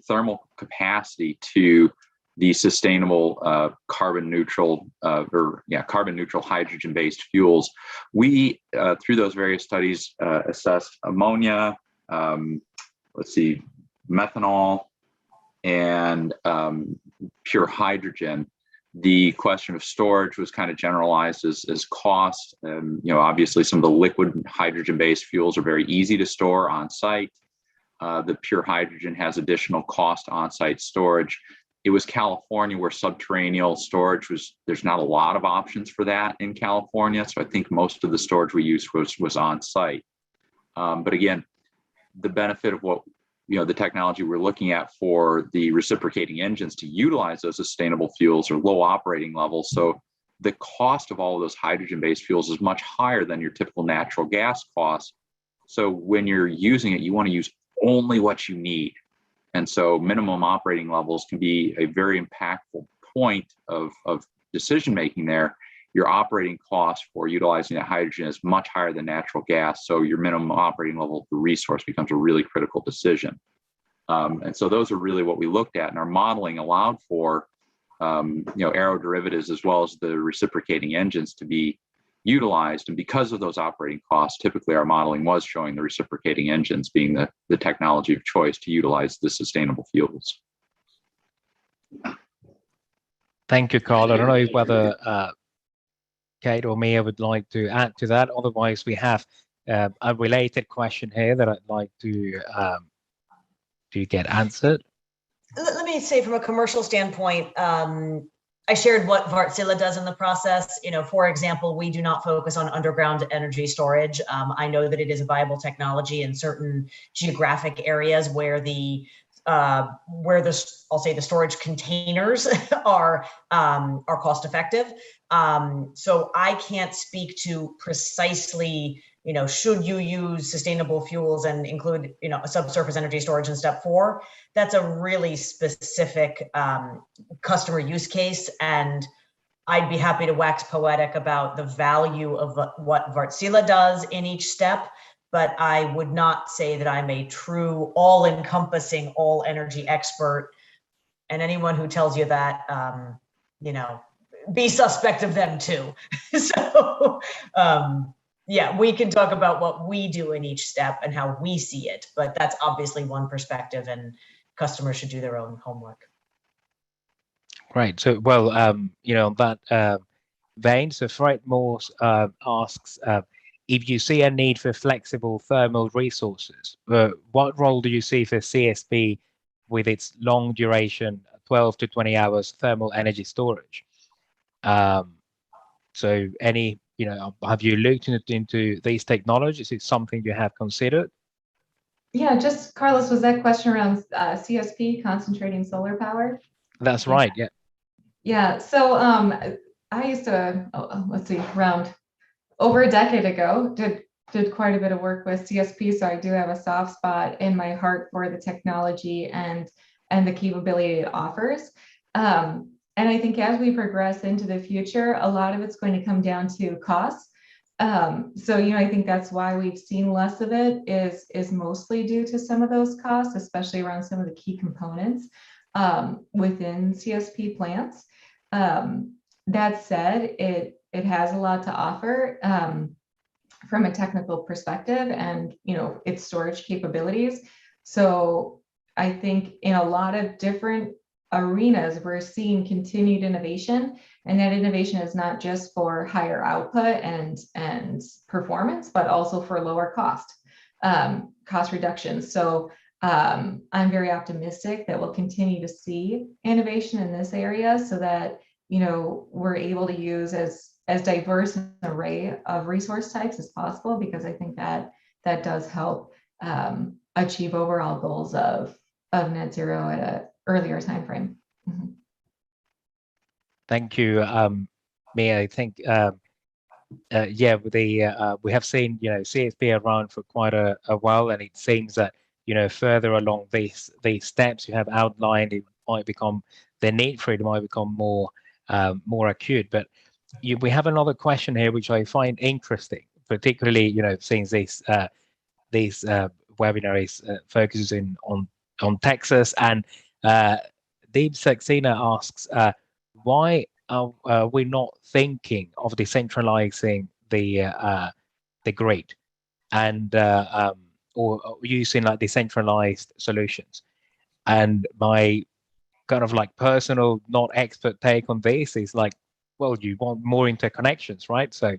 thermal capacity to the sustainable carbon neutral hydrogen-based fuels. We, through those various studies, assessed ammonia, methanol, and pure hydrogen. The question of storage was kind of generalized as cost. Obviously some of the liquid hydrogen-based fuels are very easy to store on site. The pure hydrogen has additional cost on-site storage. It was California where subterranean storage there's not a lot of options for that in California. So I think most of the storage we used was on site. But again, the benefit of what, the technology we're looking at for the reciprocating engines to utilize those sustainable fuels are low operating levels. So the cost of all of those hydrogen-based fuels is much higher than your typical natural gas cost. So when you're using it, you want to use only what you need. And so minimum operating levels can be a very impactful point of decision making there. your operating cost for utilizing that hydrogen is much higher than natural gas. So your minimum operating level of the resource becomes a really critical decision. And so those are really what we looked at, and our modeling allowed for aeroderivatives as well as the reciprocating engines to be utilized. And because of those operating costs, typically our modeling was showing the reciprocating engines being the technology of choice to utilize the sustainable fuels. Thank you, Carl. I don't know whether Kate or Mia would like to add to that. Otherwise, we have a related question here that I'd like to get answered. Let me say, from a commercial standpoint, I shared what Wärtsilä does in the process. For example, we do not focus on underground energy storage. I know that it is a viable technology in certain geographic areas where I'll say the storage containers are cost effective. So I can't speak to precisely, should you use sustainable fuels and include, a subsurface energy storage in step 4? That's a really specific customer use case, and I'd be happy to wax poetic about the value of what Wärtsilä does in each step. But I would not say that I'm a true all-encompassing, all-energy expert. And anyone who tells you that, be suspect of them too. So, yeah, we can talk about what we do in each step and how we see it. But that's obviously one perspective, and customers should do their own homework. Right. So, well, on that vein, so Fred Morse asks, if you see a need for flexible thermal resources, what role do you see for CSP with its long duration, 12 to 20 hours thermal energy storage? So any, have you looked into these technologies? Is it something you have considered? Yeah, just Carlos, was that question around CSP, concentrating solar power? That's right, yeah. Yeah, so I used to, let's see, around over a decade ago, did quite a bit of work with CSP, so I do have a soft spot in my heart for the technology and the capability it offers. And I think as we progress into the future, a lot of it's going to come down to costs. So, I think that's why we've seen less of it is mostly due to some of those costs, especially around some of the key components within CSP plants. That said, it has a lot to offer from a technical perspective and, its storage capabilities. So I think in a lot of different arenas, we're seeing continued innovation, and that innovation is not just for higher output and performance, but also for lower cost reductions. So I'm very optimistic that we'll continue to see innovation in this area so that, we're able to use as diverse an array of resource types as possible, because I think that does help achieve overall goals of net zero at an earlier time frame. Mm-hmm. Thank you, Mia. I think we have seen CSP around for quite a while, and it seems that further along these steps you have outlined, it might become the need for it might become more acute. But we have another question here which I find interesting, particularly since this webinar is focuses on Texas, and Deep Saxena asks, why are we not thinking of decentralizing the grid and or using like decentralized solutions? And my kind of like personal, not expert take on this is like, well, you want more interconnections, right? So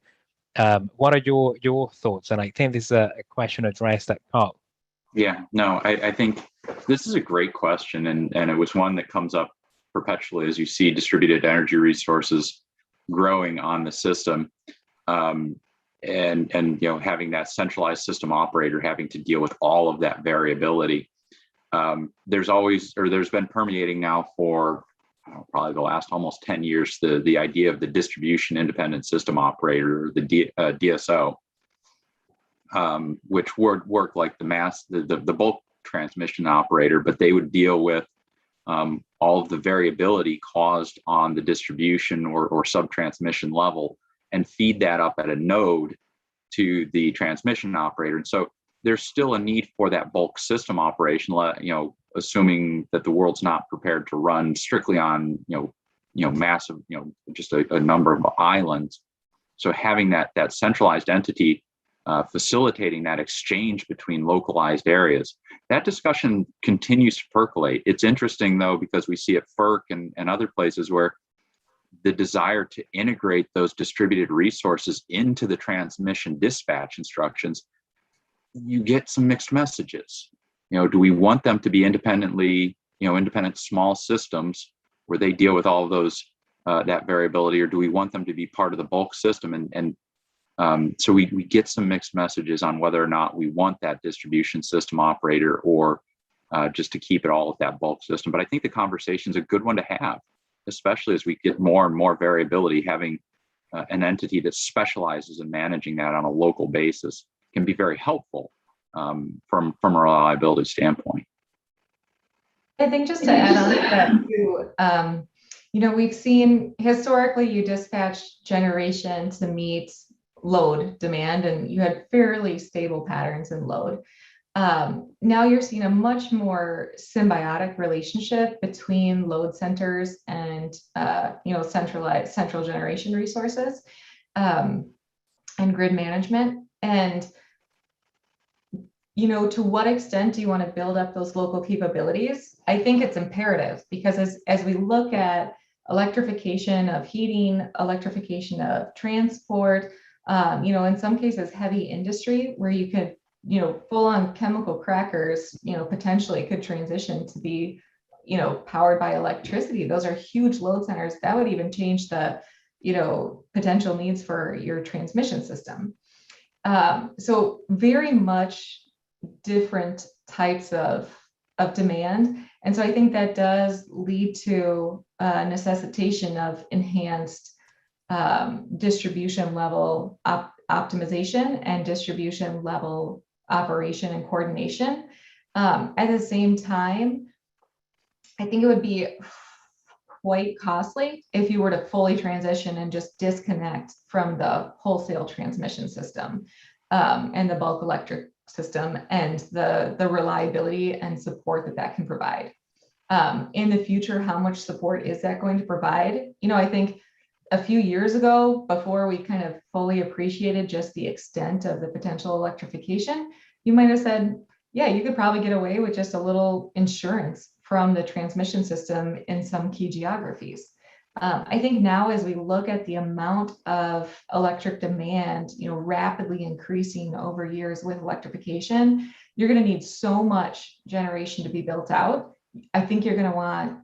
what are your thoughts? And I think this is a question addressed at Carl. Yeah, no, I think this is a great question, and it was one that comes up perpetually as you see distributed energy resources growing on the system, and having that centralized system operator having to deal with all of that variability. There's been permeating now for probably the last almost 10 years the idea of the distribution independent system operator, or the DSO. Which would work like the bulk transmission operator, but they would deal with all of the variability caused on the distribution or sub-transmission level and feed that up at a node to the transmission operator. And so there's still a need for that bulk system operation, assuming that the world's not prepared to run strictly on, massive, just a number of islands. So having that centralized entity facilitating that exchange between localized areas, that discussion continues to percolate. It's interesting, though, because we see at FERC and other places where the desire to integrate those distributed resources into the transmission dispatch instructions, you get some mixed messages. Do we want them to be independent small systems where they deal with all of those, that variability, or do we want them to be part of the bulk system? So we get some mixed messages on whether or not we want that distribution system operator or just to keep it all with that bulk system. But I think the conversation is a good one to have, especially as we get more and more variability. Having an entity that specializes in managing that on a local basis can be very helpful from a reliability standpoint. I think just to add on to that too, we've seen historically you dispatch generation to meet load demand, and you had fairly stable patterns in load. Now you're seeing a much more symbiotic relationship between load centers and central generation resources and grid management. And to what extent do you want to build up those local capabilities? I think it's imperative, because as we look at electrification of heating, electrification of transport, in some cases heavy industry where you could, full on chemical crackers, potentially could transition to be, powered by electricity. Those are huge load centers. That would even change the, potential needs for your transmission system. So very much different types of demand. And so I think that does lead to necessitation of enhanced distribution level optimization and distribution level operation and coordination. At the same time, I think it would be quite costly if you were to fully transition and just disconnect from the wholesale transmission system and the bulk electric system and the reliability and support that can provide. In the future, how much support is that going to provide? I think a few years ago, before we kind of fully appreciated just the extent of the potential electrification, you might have said, yeah, you could probably get away with just a little insurance from the transmission system in some key geographies. I think now, as we look at the amount of electric demand, rapidly increasing over years with electrification, you're going to need so much generation to be built out. I think you're going to want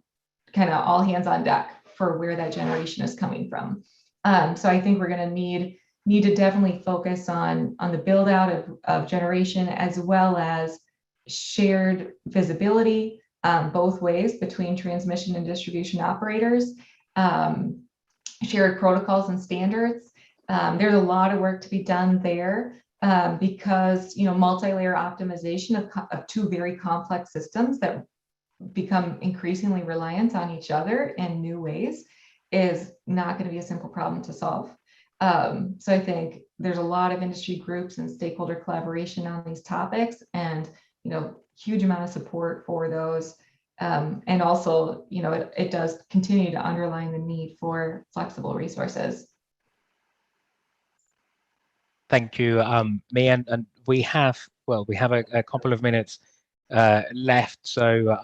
kind of all hands on deck for where that generation is coming from. So I think we're going to need to definitely focus on the build out of generation, as well as shared visibility both ways between transmission and distribution operators. Shared protocols and standards. There's a lot of work to be done there because multi-layer optimization of two very complex systems that become increasingly reliant on each other in new ways is not going to be a simple problem to solve. So I think there's a lot of industry groups and stakeholder collaboration on these topics, and huge amount of support for those. And also, it does continue to underline the need for flexible resources. Thank you, May, and we have a couple of minutes left. So,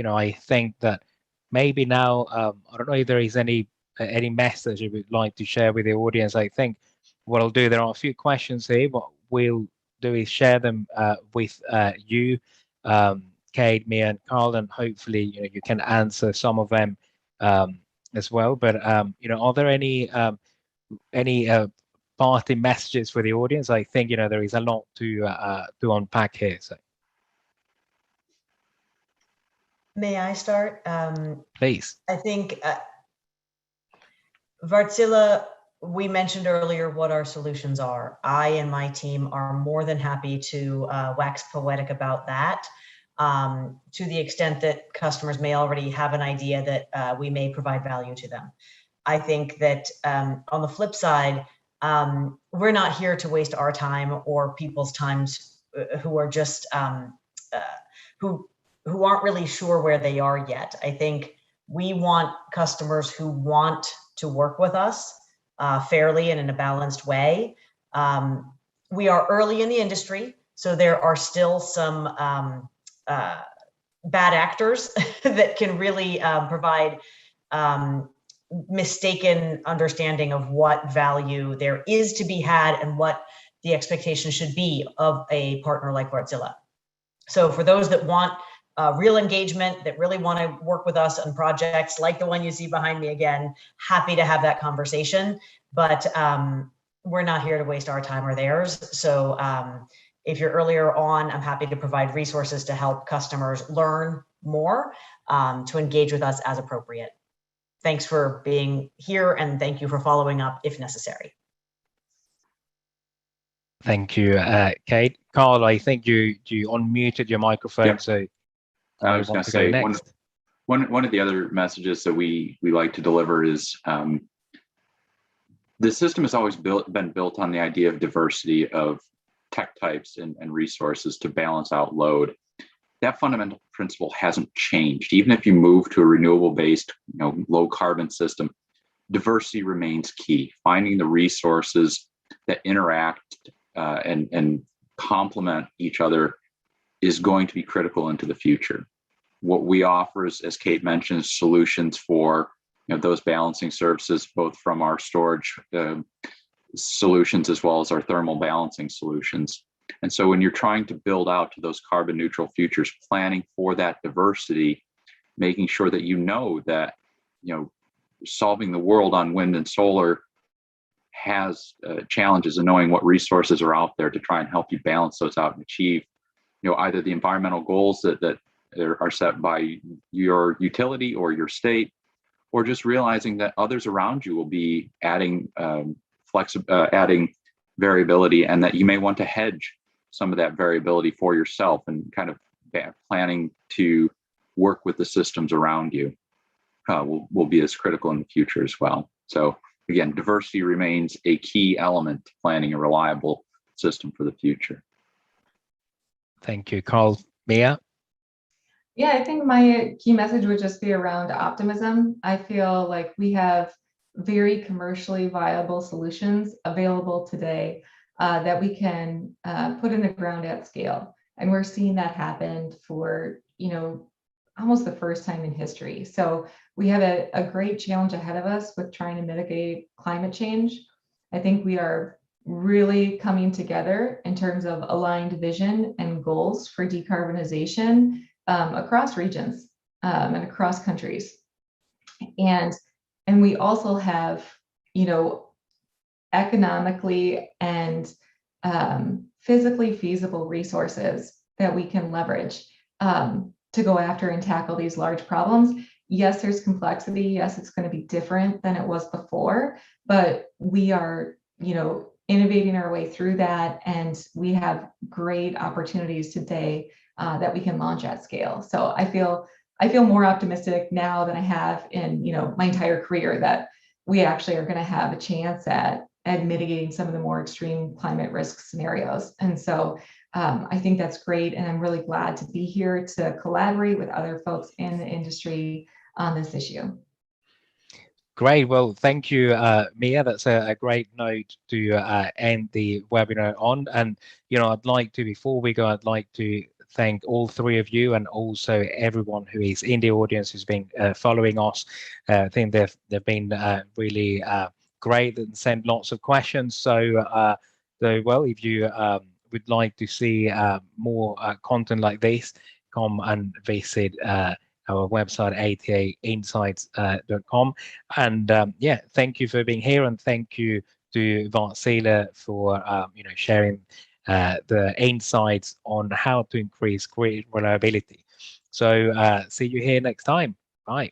I think that maybe now, I don't know if there is any message you would like to share with the audience. I think what I'll do, there are a few questions here. What we'll do is share them with you, Kate, me, and Carl, and hopefully you can answer some of them as well. But are there any parting messages for the audience? I think there is a lot to unpack here. So, may I start? Please. I think Wärtsilä, we mentioned earlier what our solutions are. I and my team are more than happy to wax poetic about that. To the extent that customers may already have an idea that we may provide value to them. I think that on the flip side, we're not here to waste our time or people's times who are just who aren't really sure where they are yet. I think we want customers who want to work with us fairly and in a balanced way. We are early in the industry, so there are still some bad actors that can really provide mistaken understanding of what value there is to be had and what the expectation should be of a partner like Wärtsilä. So for those that want real engagement, that really want to work with us on projects like the one you see behind me again, happy to have that conversation. But we're not here to waste our time or theirs. So if you're earlier on, I'm happy to provide resources to help customers learn more, to engage with us as appropriate. Thanks for being here, and thank you for following up if necessary. Thank you, Kate. Carl, I think you unmuted your microphone, yep. So I was going to say one of the other messages that we like to deliver is the system has always been built on the idea of diversity of tech types and resources to balance out load. That fundamental principle hasn't changed. Even if you move to a renewable-based, low carbon system, diversity remains key. Finding the resources that interact and complement each other is going to be critical into the future. What we offer is, as Kate mentioned, solutions for those balancing services, both from our storage solutions as well as our thermal balancing solutions. And so when you're trying to build out to those carbon neutral futures, planning for that diversity, making sure that that solving the world on wind and solar has challenges, and knowing what resources are out there to try and help you balance those out and achieve either the environmental goals that are set by your utility or your state, or just realizing that others around you will be adding adding variability, and that you may want to hedge some of that variability for yourself, and kind of planning to work with the systems around you will be as critical in the future as well. So again, diversity remains a key element to planning a reliable system for the future. Thank you, Carl. Mia? Yeah, I think my key message would just be around optimism. I feel like we have very commercially viable solutions available today that we can put in the ground at scale. And we're seeing that happen for, almost the first time in history. So we have a great challenge ahead of us with trying to mitigate climate change. I think we are really coming together in terms of aligned vision and goals for decarbonization across regions and across countries. And we also have, economically and physically feasible resources that we can leverage to go after and tackle these large problems. Yes, there's complexity. Yes, it's going to be different than it was before, but we are, innovating our way through that, and we have great opportunities today that we can launch at scale. So I feel more optimistic now than I have in my entire career that we actually are going to have a chance at mitigating some of the more extreme climate risk scenarios. And so I think that's great, and I'm really glad to be here to collaborate with other folks in the industry on this issue. Great. Well, thank you, Mia. That's a great note to end the webinar on. And, I'd like to, before we go, I'd like to thank all three of you, and also everyone who is in the audience who's been following us. I think they've been really great and sent lots of questions. So, well, if you would like to see more content like this, come and visit our website, atainsights.com. And yeah, thank you for being here, and thank you to Wärtsilä for sharing the insights on how to increase grid reliability. So see you here next time. Bye.